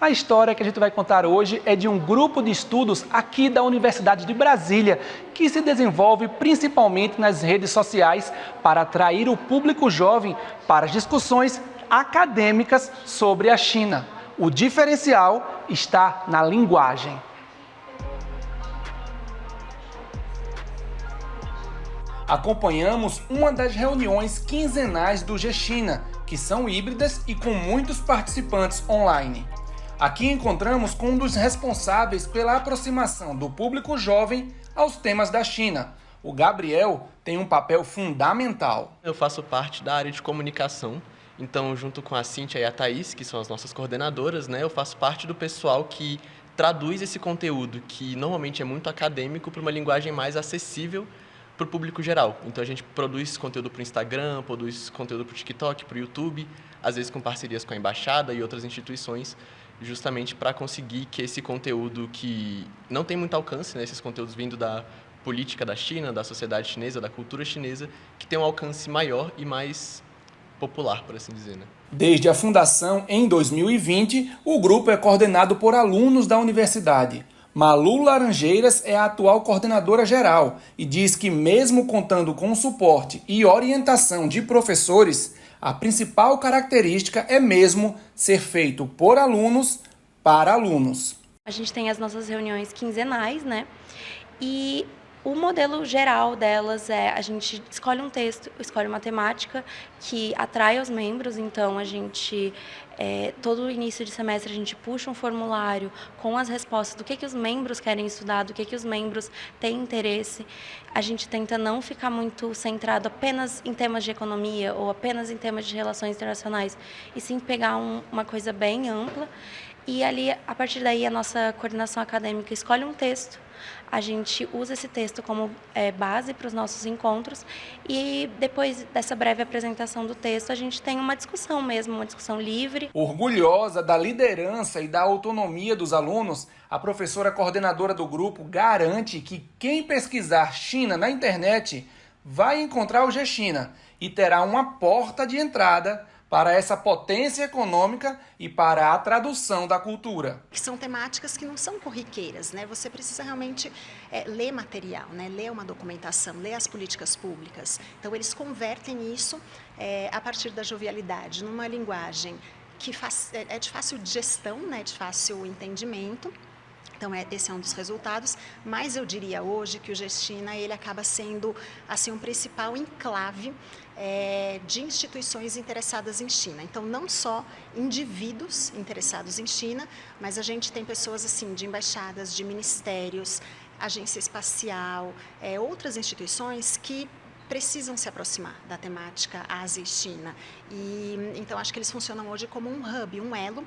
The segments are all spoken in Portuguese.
A história que a gente vai contar hoje é de um grupo de estudos aqui da Universidade de Brasília, que se desenvolve principalmente nas redes sociais para atrair o público jovem para as discussões acadêmicas sobre a China. O diferencial está na linguagem. Acompanhamos uma das reuniões quinzenais do G-China, que são híbridas e com muitos participantes online. Aqui encontramos com um dos responsáveis pela aproximação do público jovem aos temas da China. O Gabriel tem um papel fundamental. Eu faço parte da área de comunicação, então junto com a Cíntia e a Thaís, que são as nossas coordenadoras, eu faço parte do pessoal que traduz esse conteúdo, que normalmente é muito acadêmico, para uma linguagem mais acessível para o público geral. Então a gente produz conteúdo para o Instagram, produz conteúdo para o TikTok, para o YouTube, às vezes com parcerias com a Embaixada e outras instituições, justamente para conseguir que esse conteúdo que não tem muito alcance, esses conteúdos vindo da política da China, da sociedade chinesa, da cultura chinesa, que tem um alcance maior e mais popular, por assim dizer. Desde a fundação, em 2020, o grupo é coordenado por alunos da universidade. Malu Laranjeiras é a atual coordenadora geral e diz que, mesmo contando com o suporte e orientação de professores, a principal característica é mesmo ser feito por alunos para alunos. A gente tem as nossas reuniões quinzenais, E o modelo geral delas é a gente escolhe um texto, escolhe uma temática que atrai os membros, então a gente, todo início de semestre a gente puxa um formulário com as respostas do que os membros querem estudar, do que os membros têm interesse. A gente tenta não ficar muito centrado apenas em temas de economia ou apenas em temas de relações internacionais, e sim pegar uma coisa bem ampla. E ali, a partir daí, a nossa coordenação acadêmica escolhe um texto, a gente usa esse texto como base para os nossos encontros e depois dessa breve apresentação do texto, a gente tem uma discussão mesmo, uma discussão livre. Orgulhosa da liderança e da autonomia dos alunos, a professora coordenadora do grupo garante que quem pesquisar China na internet vai encontrar o G-China e terá uma porta de entrada para essa potência econômica e para a tradução da cultura. São temáticas que não são corriqueiras, Você precisa realmente ler material, ler uma documentação, ler as políticas públicas. Então, eles convertem isso a partir da jovialidade, numa linguagem que é de fácil digestão, de fácil entendimento. Então, esse é um dos resultados, mas eu diria hoje que o G-China ele acaba sendo assim, um principal enclave de instituições interessadas em China. Então, não só indivíduos interessados em China, mas a gente tem pessoas assim, de embaixadas, de ministérios, agência espacial, outras instituições que precisam se aproximar da temática Ásia e China. Então, acho que eles funcionam hoje como um hub, um elo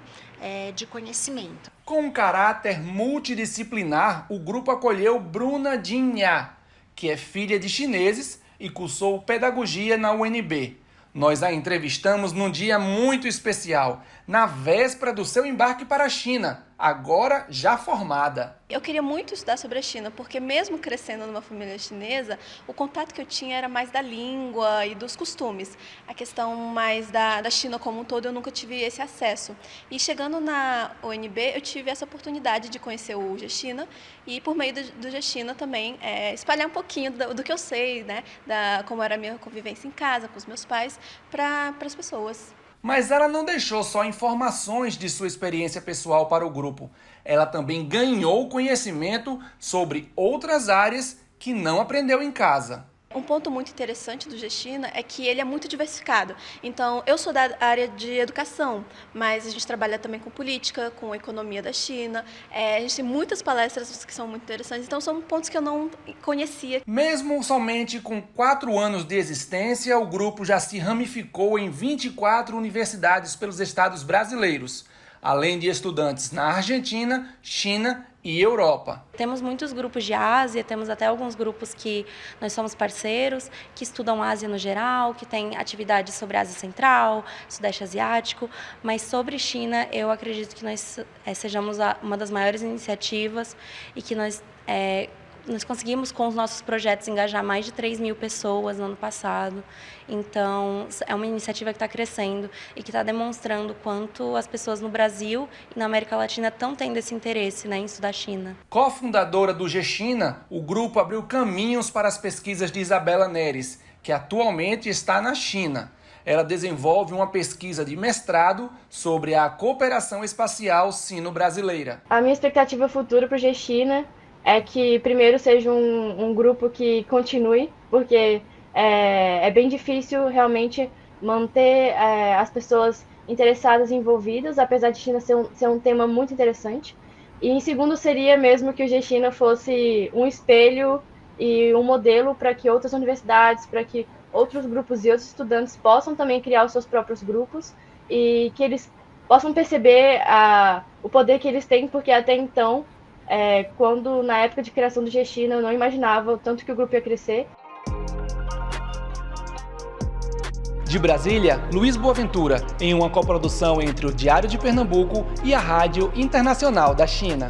de conhecimento. Com um caráter multidisciplinar, o grupo acolheu Bruna Jinha, que é filha de chineses e cursou pedagogia na UNB. Nós a entrevistamos num dia muito especial, na véspera do seu embarque para a China, agora já formada. Eu queria muito estudar sobre a China, porque mesmo crescendo numa família chinesa, o contato que eu tinha era mais da língua e dos costumes. A questão mais da China como um todo, eu nunca tive esse acesso. E chegando na UNB, eu tive essa oportunidade de conhecer o G-China e, por meio do G-China também, espalhar um pouquinho do que eu sei, como era a minha convivência em casa, com os meus pais, para as pessoas. Mas ela não deixou só informações de sua experiência pessoal para o grupo. Ela também ganhou conhecimento sobre outras áreas que não aprendeu em casa. Um ponto muito interessante do G-China é que ele é muito diversificado. Então, eu sou da área de educação, mas a gente trabalha também com política, com economia da China. A gente tem muitas palestras que são muito interessantes, então são pontos que eu não conhecia. Mesmo somente com 4 anos de existência, o grupo já se ramificou em 24 universidades pelos estados brasileiros, além de estudantes na Argentina, China e Europa. Temos muitos grupos de Ásia, temos até alguns grupos que nós somos parceiros, que estudam Ásia no geral, que têm atividades sobre Ásia Central, Sudeste Asiático, mas sobre China eu acredito que nós sejamos uma das maiores iniciativas e que nós nós conseguimos, com os nossos projetos, engajar mais de 3.000 pessoas no ano passado. Então, é uma iniciativa que está crescendo e que está demonstrando quanto as pessoas no Brasil e na América Latina estão tendo esse interesse, né, em estudar China. Co-fundadora do G-China, o grupo abriu caminhos para as pesquisas de Isabela Neres, que atualmente está na China. Ela desenvolve uma pesquisa de mestrado sobre a cooperação espacial sino-brasileira. A minha expectativa futura para o G-China é que primeiro seja um grupo que continue, porque é bem difícil realmente manter as pessoas interessadas e envolvidas, apesar de China ser um tema muito interessante. E em segundo seria mesmo que o G-China fosse um espelho e um modelo para que outras universidades, para que outros grupos e outros estudantes possam também criar os seus próprios grupos e que eles possam perceber o poder que eles têm, porque até então, quando na época de criação do G-China eu não imaginava o tanto que o grupo ia crescer. De Brasília, Luiz Boaventura, em uma coprodução entre o Diário de Pernambuco e a Rádio Internacional da China.